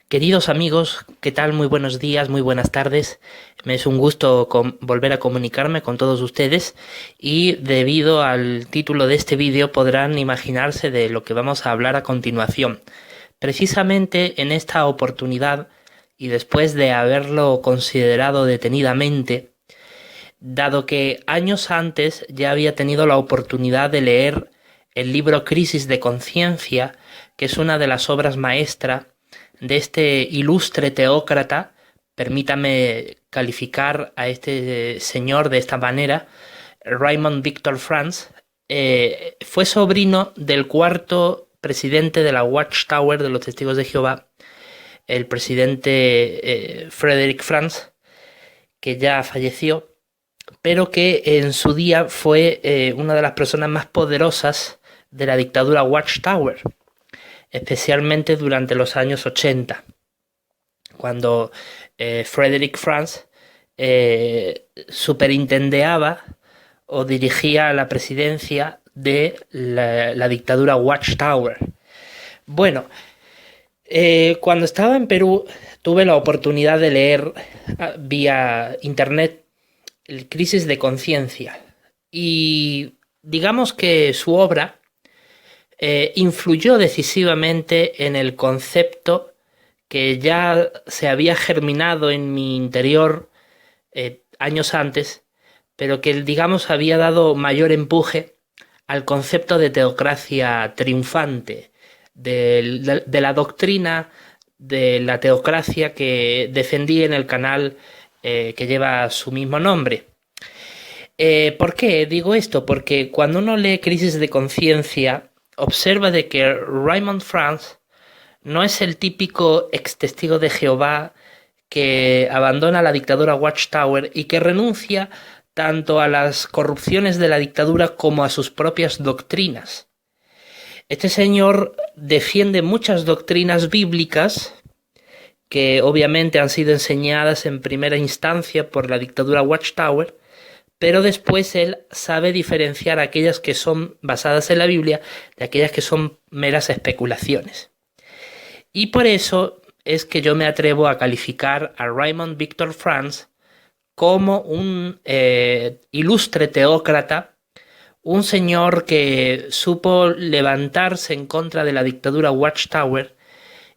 Queridos amigos, ¿qué tal? Muy buenos días, muy buenas tardes. Me es un gusto volver a comunicarme con todos ustedes y debido al título de este vídeo podrán imaginarse de lo que vamos a hablar a continuación. Precisamente en esta oportunidad y después de haberlo considerado detenidamente, dado que años antes ya había tenido la oportunidad de leer el libro Crisis de Conciencia, que es una de las obras maestras de este ilustre teócrata. Permítame calificar a este señor de esta manera: Raymond Victor France. Fue sobrino del cuarto presidente de la Watchtower de los Testigos de Jehová, el presidente Frederick France, que ya falleció, pero que en su día fue una de las personas más poderosas de la dictadura Watchtower, especialmente durante los años 80, cuando Frederick France superintendeaba o dirigía la presidencia de la dictadura Watchtower. Bueno, cuando estaba en Perú tuve la oportunidad de leer vía internet el Crisis de Conciencia, y digamos que su obra influyó decisivamente en el concepto que ya se había germinado en mi interior años antes, pero que, digamos, había dado mayor empuje al concepto de teocracia triunfante, de la doctrina de la teocracia que defendí en el canal que lleva su mismo nombre. ¿Por qué digo esto? Porque cuando uno lee Crisis de Conciencia, observa de que Raymond France no es el típico ex testigo de Jehová que abandona la dictadura Watchtower y que renuncia tanto a las corrupciones de la dictadura como a sus propias doctrinas. Este señor defiende muchas doctrinas bíblicas que obviamente han sido enseñadas en primera instancia por la dictadura Watchtower, pero después él sabe diferenciar aquellas que son basadas en la Biblia de aquellas que son meras especulaciones. Y por eso es que yo me atrevo a calificar a Raymond Victor France como un ilustre teócrata, un señor que supo levantarse en contra de la dictadura Watchtower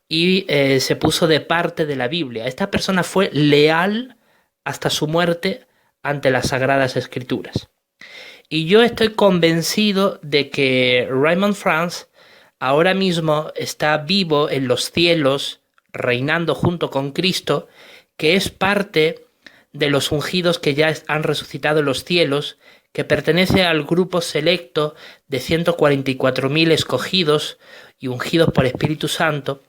y se puso de parte de la Biblia. Esta persona fue leal hasta su muerte ante las Sagradas Escrituras. Y yo estoy convencido de que Raymond France ahora mismo está vivo en los cielos, reinando junto con Cristo, que es parte de los ungidos que ya han resucitado en los cielos, que pertenece al grupo selecto de 144.000 escogidos y ungidos por Espíritu Santo.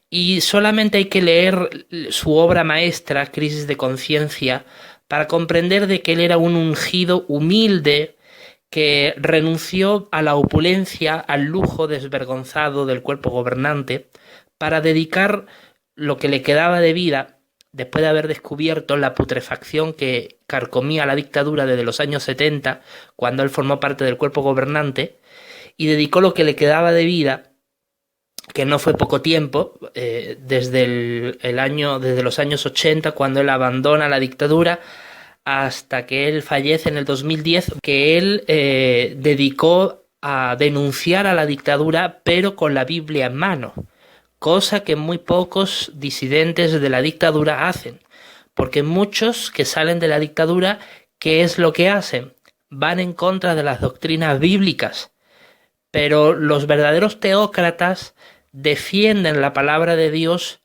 Y solamente hay que leer su obra maestra, Crisis de Conciencia, para comprender de que él era un ungido humilde que renunció a la opulencia, al lujo desvergonzado del cuerpo gobernante, para dedicar lo que le quedaba de vida, después de haber descubierto la putrefacción que carcomía la dictadura desde los años 70, cuando él formó parte del cuerpo gobernante, y dedicó lo que le quedaba de vida, que no fue poco tiempo, desde los años 80, cuando él abandona la dictadura, hasta que él fallece en el 2010, que él dedicó a denunciar a la dictadura, pero con la Biblia en mano, cosa que muy pocos disidentes de la dictadura hacen, porque muchos que salen de la dictadura, ¿qué es lo que hacen? Van en contra de las doctrinas bíblicas, pero los verdaderos teócratas defienden la palabra de Dios,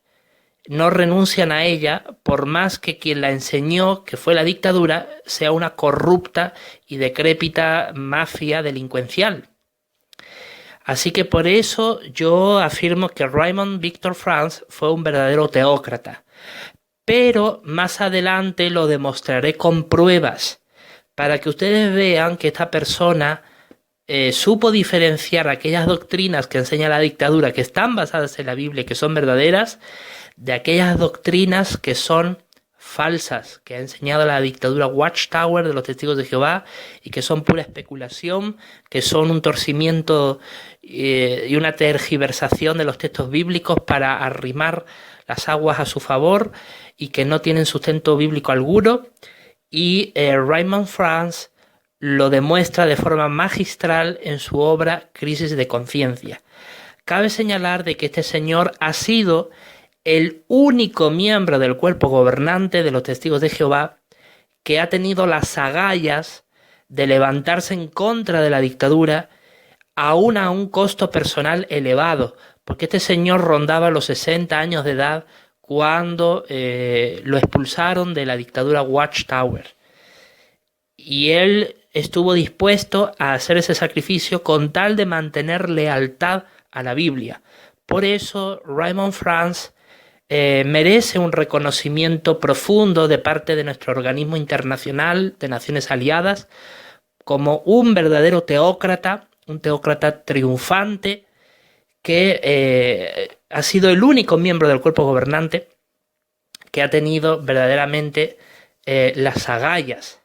no renuncian a ella, por más que quien la enseñó, que fue la dictadura, sea una corrupta y decrépita mafia delincuencial. Así que por eso yo afirmo que Raymond Victor France fue un verdadero teócrata. Pero más adelante lo demostraré con pruebas, para que ustedes vean que esta persona supo diferenciar aquellas doctrinas que enseña la dictadura, que están basadas en la Biblia y que son verdaderas, de aquellas doctrinas que son falsas que ha enseñado la dictadura Watchtower de los Testigos de Jehová y que son pura especulación, que son un torcimiento y una tergiversación de los textos bíblicos para arrimar las aguas a su favor y que no tienen sustento bíblico alguno. Y Raymond Franz lo demuestra de forma magistral en su obra Crisis de Conciencia. Cabe señalar de que este señor ha sido el único miembro del cuerpo gobernante de los Testigos de Jehová que ha tenido las agallas de levantarse en contra de la dictadura, aún a un costo personal elevado, porque este señor rondaba los 60 años de edad cuando lo expulsaron de la dictadura Watchtower. Y él estuvo dispuesto a hacer ese sacrificio con tal de mantener lealtad a la Biblia. Por eso Raymond Franz merece un reconocimiento profundo de parte de nuestro organismo internacional de Naciones Aliadas como un verdadero teócrata, un teócrata triunfante que ha sido el único miembro del cuerpo gobernante que ha tenido verdaderamente las agallas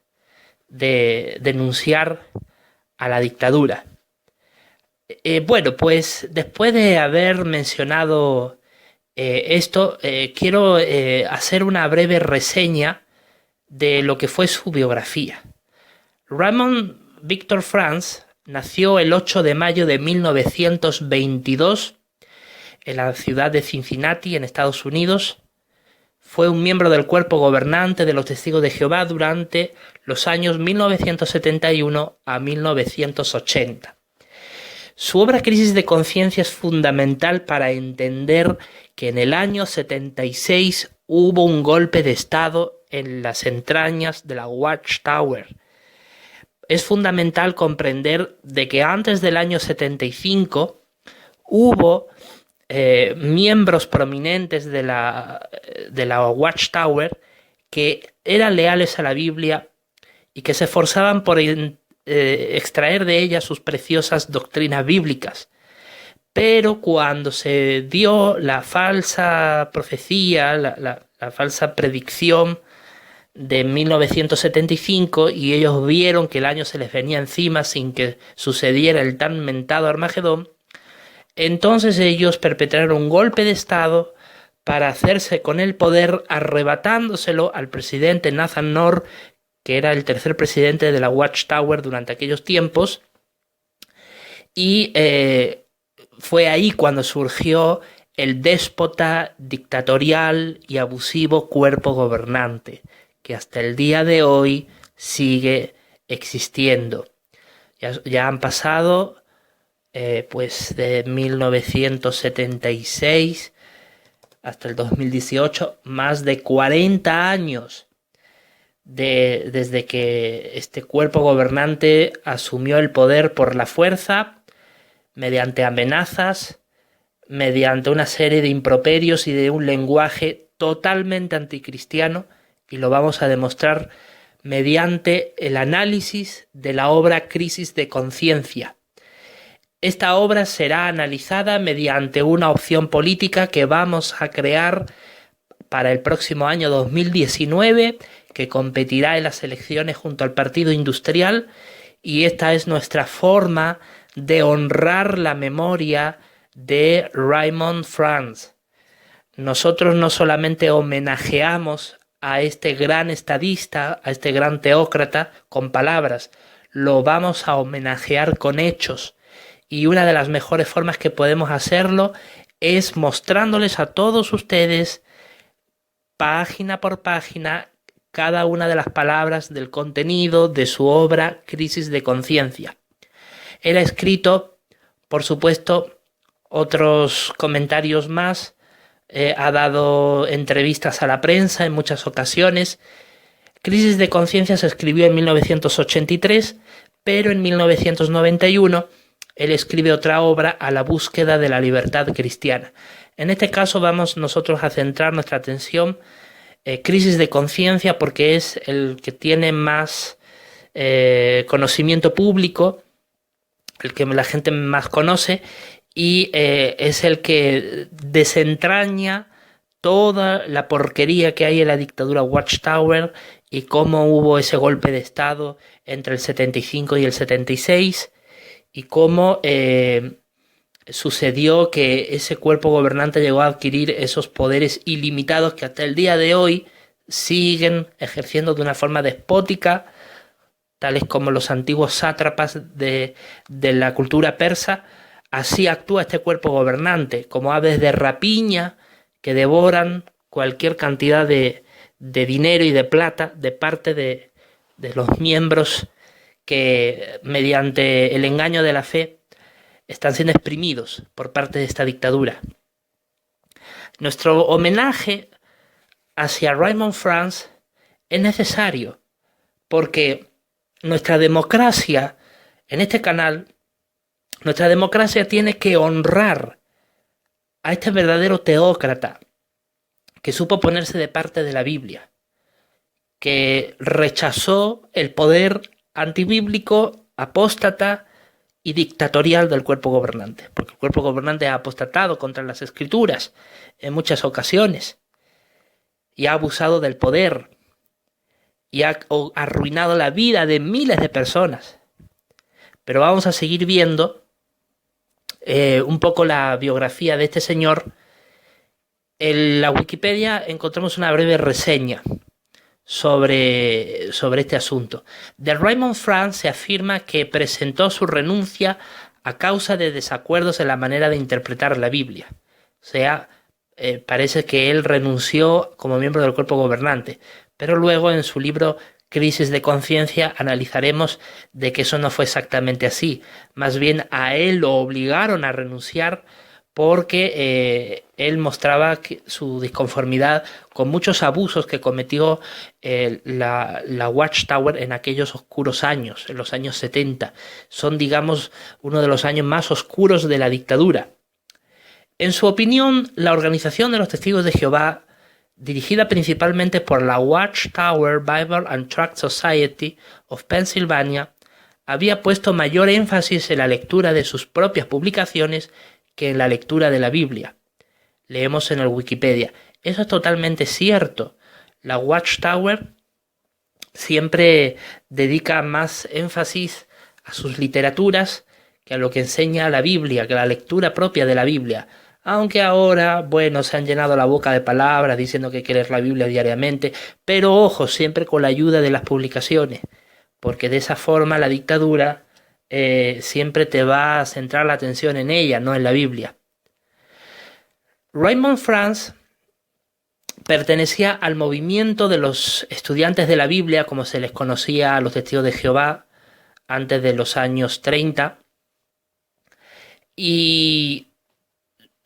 de denunciar a la dictadura. Bueno, pues después de haber mencionado esto, quiero hacer una breve reseña de lo que fue su biografía. Raymond Victor Franz nació el 8 de mayo de 1922 en la ciudad de Cincinnati, en Estados Unidos. Fue un miembro del cuerpo gobernante de los Testigos de Jehová durante los años 1971 a 1980. Su obra Crisis de Conciencia es fundamental para entender que en el año 76 hubo un golpe de Estado en las entrañas de la Watchtower. Es fundamental comprender de que antes del año 75 hubo miembros prominentes de la Watchtower que eran leales a la Biblia y que se esforzaban por extraer de ella sus preciosas doctrinas bíblicas. Pero cuando se dio la falsa profecía, la falsa predicción de 1975 y ellos vieron que el año se les venía encima sin que sucediera el tan mentado Armagedón, entonces ellos perpetraron un golpe de Estado para hacerse con el poder, arrebatándoselo al presidente Nathan Knorr, que era el tercer presidente de la Watchtower durante aquellos tiempos, y fue ahí cuando surgió el déspota, dictatorial y abusivo cuerpo gobernante, que hasta el día de hoy sigue existiendo. Ya han pasado pues de 1976 hasta el 2018 más de 40 años desde que este cuerpo gobernante asumió el poder por la fuerza, mediante amenazas, mediante una serie de improperios y de un lenguaje totalmente anticristiano, y lo vamos a demostrar mediante el análisis de la obra Crisis de Conciencia. Esta obra será analizada mediante una opción política que vamos a crear para el próximo año 2019, que competirá en las elecciones junto al Partido Industrial, y esta es nuestra forma de honrar la memoria de Raymond Franz. Nosotros no solamente homenajeamos a este gran estadista, a este gran teócrata con palabras, lo vamos a homenajear con hechos. Y una de las mejores formas que podemos hacerlo es mostrándoles a todos ustedes, página por página, cada una de las palabras del contenido de su obra Crisis de Conciencia. Él ha escrito, por supuesto, otros comentarios más, ha dado entrevistas a la prensa en muchas ocasiones. Crisis de Conciencia se escribió en 1983, pero en 1991 él escribe otra obra, A la búsqueda de la libertad cristiana. En este caso vamos nosotros a centrar nuestra atención Crisis de Conciencia, porque es el que tiene más conocimiento público, el que la gente más conoce, y es el que desentraña toda la porquería que hay en la dictadura Watchtower y cómo hubo ese golpe de estado entre el 75 y el 76 y cómo sucedió que ese cuerpo gobernante llegó a adquirir esos poderes ilimitados que hasta el día de hoy siguen ejerciendo de una forma despótica, tales como los antiguos sátrapas de la cultura persa. Así actúa este cuerpo gobernante, como aves de rapiña que devoran cualquier cantidad de dinero y de plata de parte de los miembros que, mediante el engaño de la fe, están siendo exprimidos por parte de esta dictadura. Nuestro homenaje hacia Raymond Franz es necesario porque nuestra democracia, en este canal, nuestra democracia tiene que honrar a este verdadero teócrata que supo ponerse de parte de la Biblia, que rechazó el poder antibíblico, apóstata y dictatorial del cuerpo gobernante, porque el cuerpo gobernante ha apostatado contra las escrituras en muchas ocasiones y ha abusado del poder y ha arruinado la vida de miles de personas. Pero vamos a seguir viendo un poco la biografía de este señor. En la Wikipedia encontramos una breve reseña sobre este asunto. De Raymond Franz se afirma que presentó su renuncia a causa de desacuerdos en la manera de interpretar la Biblia. O sea, parece que él renunció como miembro del cuerpo gobernante, pero luego en su libro Crisis de conciencia analizaremos de que eso no fue exactamente así. Más bien a él lo obligaron a renunciar porque él mostraba su disconformidad con muchos abusos que cometió la Watchtower en aquellos oscuros años, en los años 70. Son, digamos, uno de los años más oscuros de la dictadura. En su opinión, la Organización de los Testigos de Jehová, dirigida principalmente por la Watchtower Bible and Tract Society of Pennsylvania, había puesto mayor énfasis en la lectura de sus propias publicaciones que en la lectura de la Biblia. Leemos en el Wikipedia. Eso es totalmente cierto. La Watchtower siempre dedica más énfasis a sus literaturas que a lo que enseña la Biblia, que a la lectura propia de la Biblia. Aunque ahora, bueno, se han llenado la boca de palabras diciendo que hay que leer la Biblia diariamente, pero ojo, siempre con la ayuda de las publicaciones, porque de esa forma la dictadura siempre te va a centrar la atención en ella, no en la Biblia. Raymond Franz pertenecía al movimiento de los estudiantes de la Biblia, como se les conocía a los testigos de Jehová antes de los años 30, y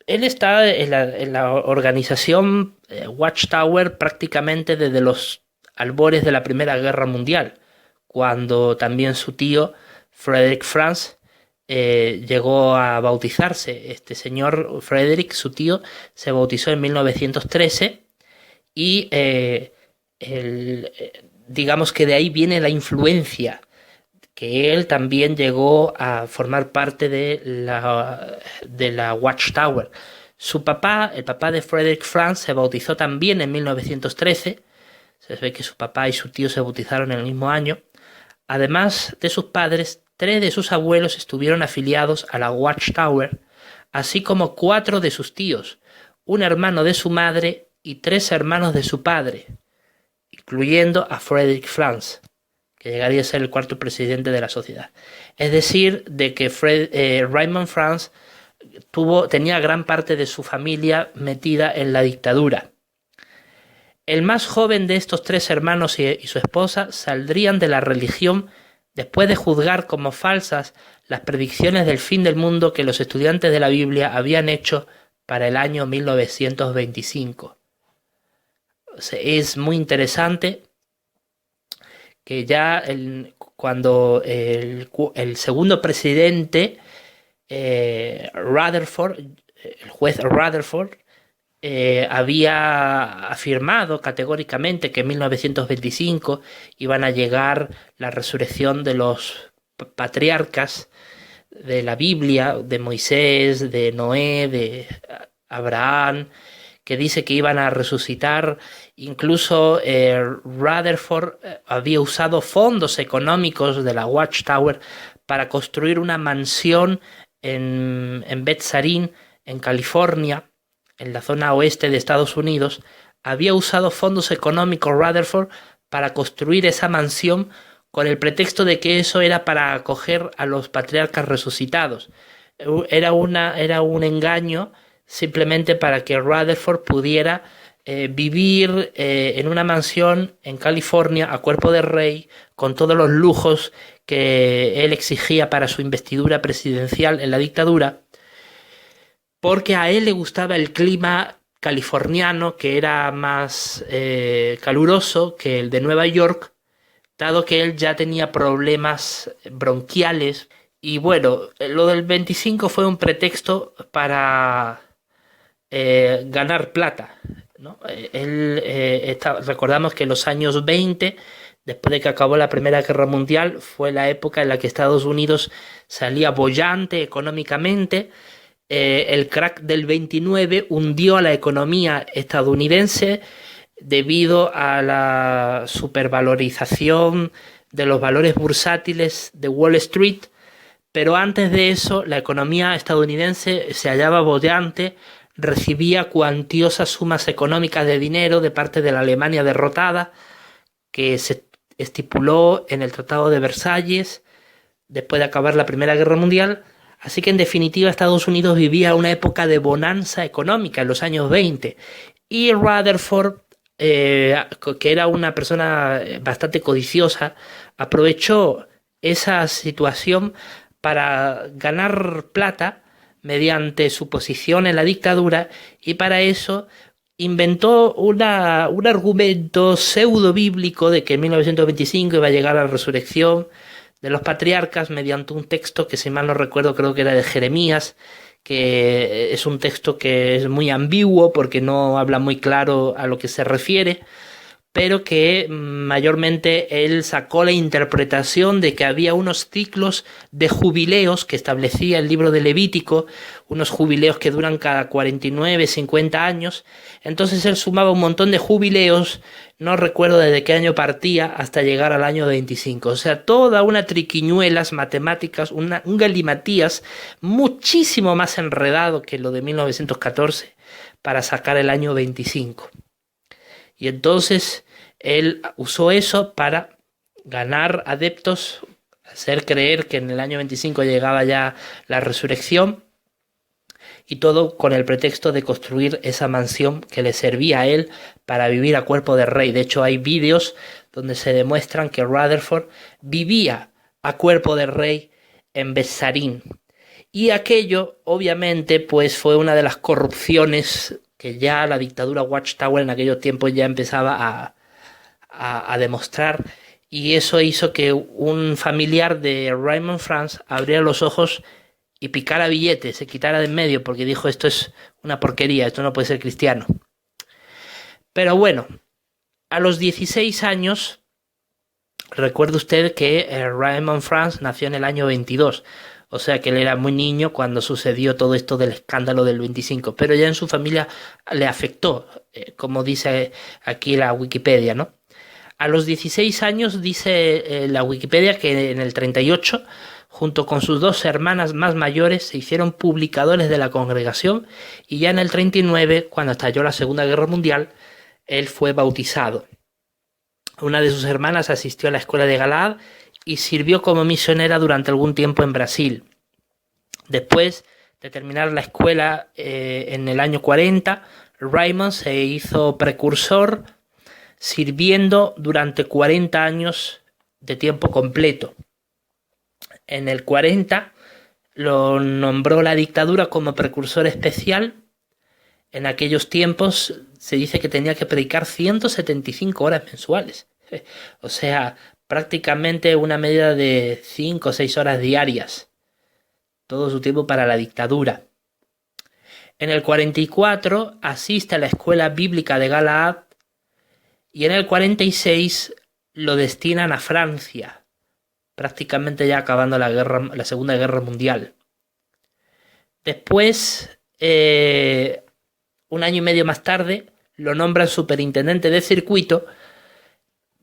él está en la organización Watchtower prácticamente desde los albores de la Primera Guerra Mundial, cuando también su tío Frederick Franz llegó a bautizarse. Este señor Frederick, su tío, se bautizó en 1913 y digamos que de ahí viene la influencia, que él también llegó a formar parte de la Watchtower. Su papá, el papá de Frederick Franz, se bautizó también en 1913. Se ve que su papá y su tío se bautizaron en el mismo año. Además de sus padres, 3 de sus abuelos estuvieron afiliados a la Watchtower, así como 4 de sus tíos, un hermano de su madre y 3 hermanos de su padre, incluyendo a Frederick Franz, que llegaría a ser el 4º presidente de la sociedad. Es decir, de que Raymond Franz tenía gran parte de su familia metida en la dictadura. El más joven de estos 3 hermanos y su esposa saldrían de la religión después de juzgar como falsas las predicciones del fin del mundo que los estudiantes de la Biblia habían hecho para el año 1925. O sea, es muy interesante que ya cuando el segundo presidente, Rutherford, el juez Rutherford, había afirmado categóricamente que en 1925 iban a llegar la resurrección de los patriarcas de la Biblia, de Moisés, de Noé, de Abraham, que dice que iban a resucitar. Incluso Rutherford había usado fondos económicos de la Watchtower para construir una mansión en Betzarín, en California, en la zona oeste de Estados Unidos. Había usado fondos económicos Rutherford para construir esa mansión con el pretexto de que eso era para acoger a los patriarcas resucitados. Era un engaño simplemente para que Rutherford pudiera vivir en una mansión en California a cuerpo de rey, con todos los lujos que él exigía para su investidura presidencial en la dictadura, porque a él le gustaba el clima californiano, que era más caluroso que el de Nueva York, dado que él ya tenía problemas bronquiales. Y bueno, lo del 25 fue un pretexto para ganar plata, ¿no? Recordamos que en los años 20, después de que acabó la Primera Guerra Mundial, fue la época en la que Estados Unidos salía boyante económicamente. El crack del 29 hundió a la economía estadounidense debido a la supervalorización de los valores bursátiles de Wall Street. Pero antes de eso, la economía estadounidense se hallaba boyante, recibía cuantiosas sumas económicas de dinero de parte de la Alemania derrotada, que se estipuló en el Tratado de Versalles después de acabar la Primera Guerra Mundial. Así que en definitiva Estados Unidos vivía una época de bonanza económica en los años 20. Y Rutherford, que era una persona bastante codiciosa, aprovechó esa situación para ganar plata mediante su posición en la dictadura, y para eso inventó un argumento pseudo bíblico de que en 1925 iba a llegar la resurrección de los patriarcas mediante un texto que, si mal no recuerdo, creo que era de Jeremías, que es un texto que es muy ambiguo porque no habla muy claro a lo que se refiere, pero que mayormente él sacó la interpretación de que había unos ciclos de jubileos que establecía el libro de Levítico, unos jubileos que duran cada 49, 50 años. Entonces él sumaba un montón de jubileos, no recuerdo desde qué año partía, hasta llegar al año 25. O sea, toda una triquiñuelas matemáticas, un galimatías muchísimo más enredado que lo de 1914 para sacar el año 25. Y entonces él usó eso para ganar adeptos, hacer creer que en el año 25 llegaba ya la resurrección, y todo con el pretexto de construir esa mansión que le servía a él para vivir a cuerpo de rey. De hecho, hay vídeos donde se demuestran que Rutherford vivía a cuerpo de rey en Betzarín. Y aquello, obviamente, pues fue una de las corrupciones que ya la dictadura Watchtower en aquellos tiempos ya empezaba a demostrar, y eso hizo que un familiar de Raymond Franz abriera los ojos y picara billetes, se quitara de en medio, porque dijo: esto es una porquería, esto no puede ser cristiano. Pero bueno, a los 16 años, recuerde usted que Raymond Franz nació en el año 22, o sea que él era muy niño cuando sucedió todo esto del escándalo del 25, pero ya en su familia le afectó, como dice aquí la Wikipedia, ¿no? A los 16 años dice la Wikipedia que en el 38, junto con sus dos hermanas más mayores, se hicieron publicadores de la congregación, y ya en el 39, cuando estalló la Segunda Guerra Mundial, él fue bautizado. Una de sus hermanas asistió a la escuela de Galaad y sirvió como misionera durante algún tiempo en Brasil. Después de terminar la escuela en el año 40, Raymond se hizo precursor, sirviendo durante 40 años de tiempo completo. En el 40 lo nombró la dictadura como precursor especial. En aquellos tiempos se dice que tenía que predicar 175 horas mensuales. O sea, prácticamente una media de 5 o 6 horas diarias. Todo su tiempo para la dictadura. En el 44 asiste a la escuela bíblica de Galaad, y en el 46 lo destinan a Francia, prácticamente ya acabando la Segunda Guerra Mundial. Después un año y medio más tarde, lo nombran superintendente de circuito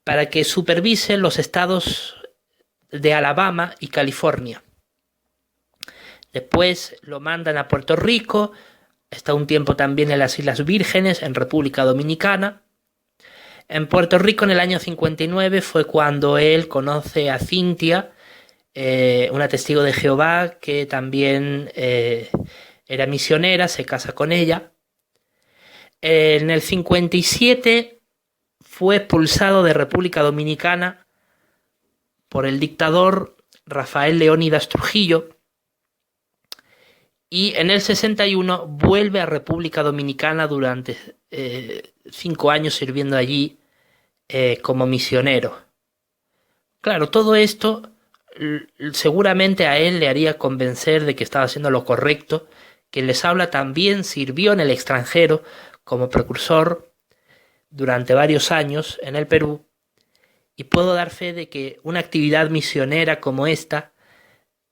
para que supervise los estados de Alabama y California. Después lo mandan a Puerto Rico, está un tiempo también en las Islas Vírgenes, en República Dominicana. En Puerto Rico, en el año 59, fue cuando él conoce a Cynthia, una testigo de Jehová que también era misionera, se casa con ella. En el 57 fue expulsado de República Dominicana por el dictador Rafael Leónidas Trujillo. Y en el 61 vuelve a República Dominicana durante 5 años sirviendo allí como misionero. Claro, todo esto seguramente a él le haría convencer de que estaba haciendo lo correcto. Quien les habla también sirvió en el extranjero como precursor durante varios años en el Perú, y puedo dar fe de que una actividad misionera como esta,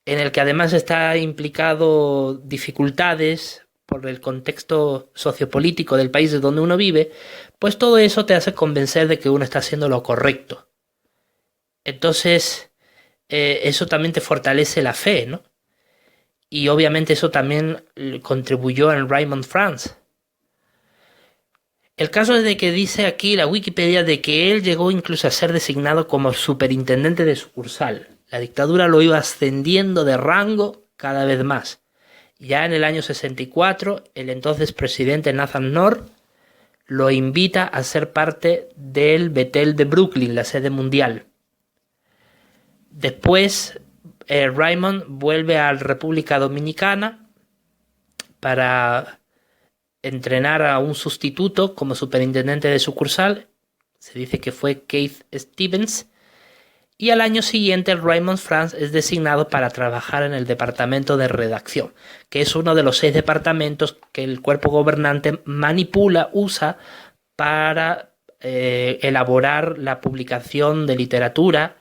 en el que además está implicado dificultades por el contexto sociopolítico del país de donde uno vive, pues todo eso te hace convencer de que uno está haciendo lo correcto. Entonces, eso también te fortalece la fe, ¿no? Y obviamente eso también contribuyó en Raymond France. El caso es de que dice aquí la Wikipedia de que él llegó incluso a ser designado como superintendente de sucursal. La dictadura lo iba ascendiendo de rango cada vez más. Ya en el año 64, el entonces presidente Nathan Knorr lo invita a ser parte del Bethel de Brooklyn, la sede mundial. Después, Raymond vuelve a la República Dominicana para entrenar a un sustituto como superintendente de sucursal. Se dice que fue Keith Stevens. Y al año siguiente, Raymond France es designado para trabajar en el departamento de redacción, que es uno de los 6 departamentos que el cuerpo gobernante manipula, usa para elaborar la publicación de literatura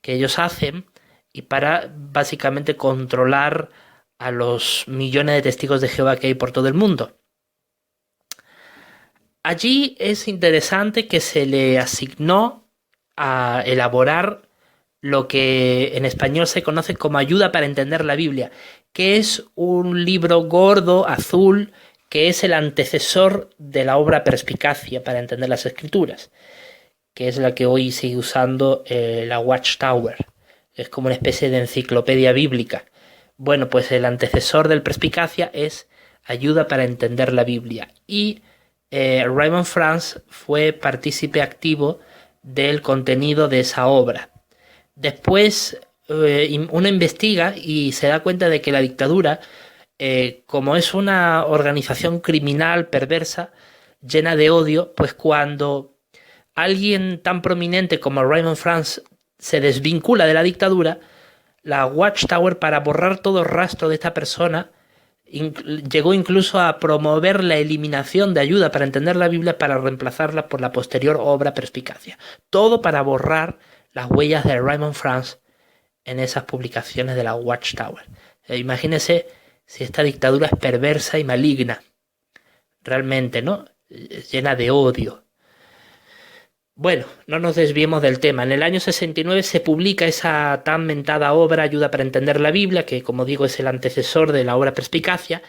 que ellos hacen y para básicamente controlar a los millones de testigos de Jehová que hay por todo el mundo. Allí es interesante que se le asignó a elaborar lo que en español se conoce como Ayuda para entender la Biblia, que es un libro gordo, azul, que es el antecesor de la obra Perspicacia para entender las Escrituras, que es la que hoy sigue usando la Watchtower. Es como una especie de enciclopedia bíblica. Bueno, pues el antecesor del Perspicacia es Ayuda para entender la Biblia. Y Raymond France fue partícipe activo del contenido de esa obra. Después uno investiga y se da cuenta de que la dictadura, como es una organización criminal perversa, llena de odio, pues cuando alguien tan prominente como Raymond France se desvincula de la dictadura, la Watchtower, para borrar todo rastro de esta persona, llegó incluso a promover la eliminación de Ayuda para entender la Biblia para reemplazarla por la posterior obra Perspicacia. Todo para borrar las huellas de Raymond France en esas publicaciones de la Watchtower. Imagínense si esta dictadura es perversa y maligna. Realmente, ¿no? Llena de odio. Bueno, no nos desviemos del tema. En el año 69 se publica esa tan mentada obra Ayuda para entender la Biblia, que como digo es el antecesor de la obra Perspicacia,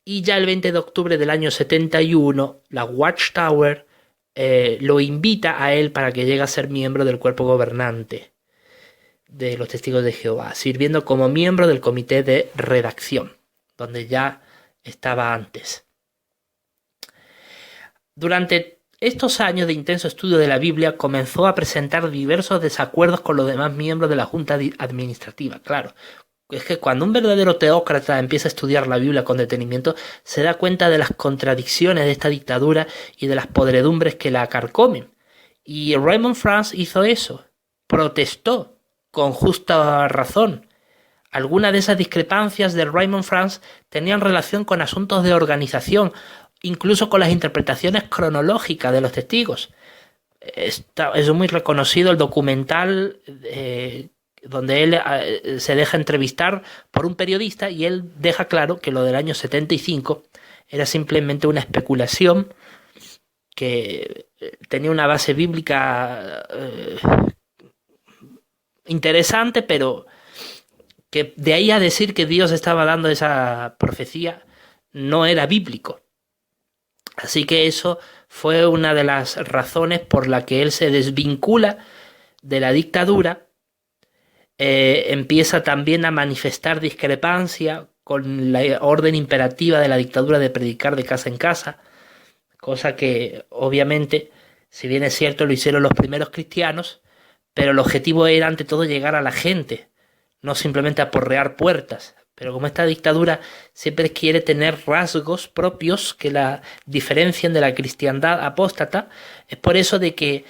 y ya el 20 de octubre del año 71 la Watchtower lo invita a él para que llegue a ser miembro del cuerpo gobernante de los Testigos de Jehová, sirviendo como miembro del comité de redacción, donde ya estaba antes. Durante estos años de intenso estudio de la Biblia comenzó a presentar diversos desacuerdos con los demás miembros de la Junta Administrativa. Claro, es que cuando un verdadero teócrata empieza a estudiar la Biblia con detenimiento, se da cuenta de las contradicciones de esta dictadura y de las podredumbres que la carcomen. Y Raymond France hizo eso, protestó con justa razón. Algunas de esas discrepancias de Raymond France tenían relación con asuntos de organización, incluso con las interpretaciones cronológicas de los testigos. Es muy reconocido el documental donde él se deja entrevistar por un periodista y él deja claro que lo del año 75 era simplemente una especulación que tenía una base bíblica interesante, pero que de ahí a decir que Dios estaba dando esa profecía no era bíblico. Así que eso fue una de las razones por la que él se desvincula de la dictadura. Empieza también a manifestar discrepancia con la orden imperativa de la dictadura de predicar de casa en casa, cosa que obviamente, si bien es cierto, lo hicieron los primeros cristianos, pero el objetivo era ante todo llegar a la gente, no simplemente aporrear puertas. Pero como esta dictadura siempre quiere tener rasgos propios que la diferencien de la cristiandad apóstata, es por eso de que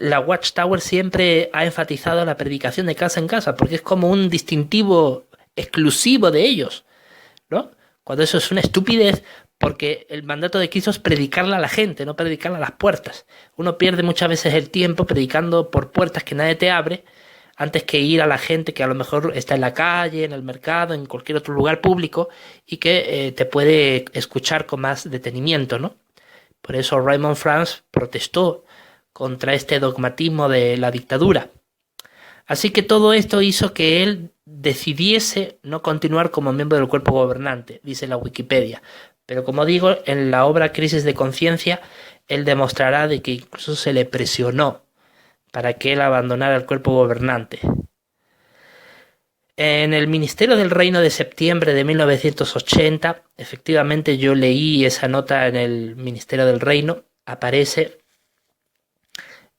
la Watchtower siempre ha enfatizado la predicación de casa en casa, porque es como un distintivo exclusivo de ellos, ¿no? Cuando eso es una estupidez, porque el mandato de Cristo es predicarle a la gente, no predicarle a las puertas. Uno pierde muchas veces el tiempo predicando por puertas que nadie te abre, antes que ir a la gente que a lo mejor está en la calle, en el mercado, en cualquier otro lugar público y que te puede escuchar con más detenimiento, ¿no? Por eso Raymond France protestó contra este dogmatismo de la dictadura. Así que todo esto hizo que él decidiese no continuar como miembro del cuerpo gobernante, dice la Wikipedia. Pero como digo, en la obra Crisis de Conciencia, él demostrará de que incluso se le presionó para que él abandonara el cuerpo gobernante. En el Ministerio del Reino de septiembre de 1980, efectivamente yo leí esa nota en el Ministerio del Reino, aparece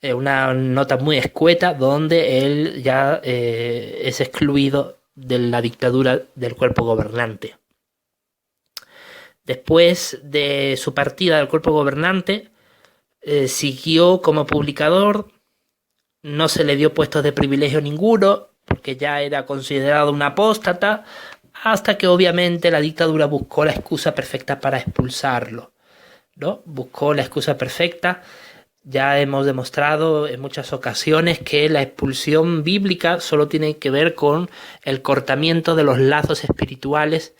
una nota muy escueta donde él ya es excluido de la dictadura del cuerpo gobernante. Después de su partida del cuerpo gobernante, siguió como publicador. No se le dio puestos de privilegio ninguno, porque ya era considerado un apóstata, hasta que obviamente la dictadura buscó la excusa perfecta para expulsarlo, ¿no? Buscó la excusa perfecta. Ya hemos demostrado en muchas ocasiones que la expulsión bíblica solo tiene que ver con el cortamiento de los lazos espirituales,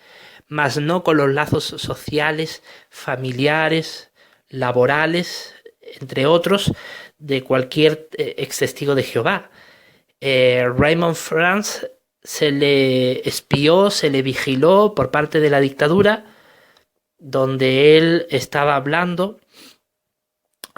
más no con los lazos sociales, familiares, laborales, entre otros, de cualquier ex testigo de Jehová. Raymond France se le espió, se le vigiló por parte de la dictadura, donde él estaba hablando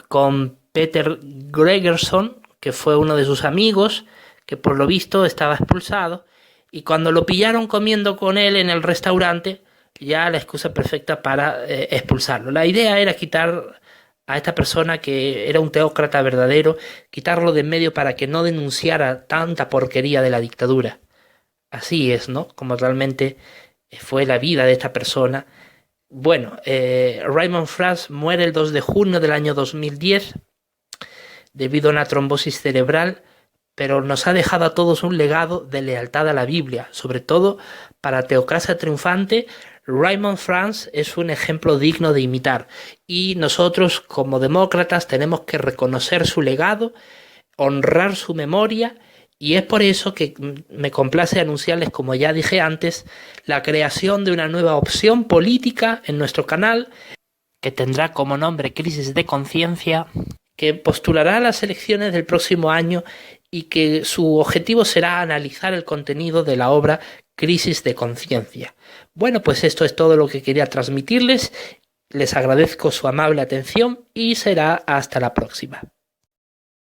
con Peter Gregerson, que fue uno de sus amigos, que por lo visto estaba expulsado, y cuando lo pillaron comiendo con él en el restaurante, ya la excusa perfecta para expulsarlo. La idea era quitar a esta persona que era un teócrata verdadero, quitarlo de en medio para que no denunciara tanta porquería de la dictadura. Así es, ¿no? Como realmente fue la vida de esta persona. Bueno, Raymond France muere el 2 de junio del año 2010 debido a una trombosis cerebral, pero nos ha dejado a todos un legado de lealtad a la Biblia, sobre todo para Teocracia Triunfante. Raymond France es un ejemplo digno de imitar y nosotros como demócratas tenemos que reconocer su legado, honrar su memoria, y es por eso que me complace anunciarles, como ya dije antes, la creación de una nueva opción política en nuestro canal que tendrá como nombre Crisis de Conciencia, que postulará las elecciones del próximo año y que su objetivo será analizar el contenido de la obra Crisis de Conciencia. Bueno, pues esto es todo lo que quería transmitirles. Les agradezco su amable atención y será hasta la próxima.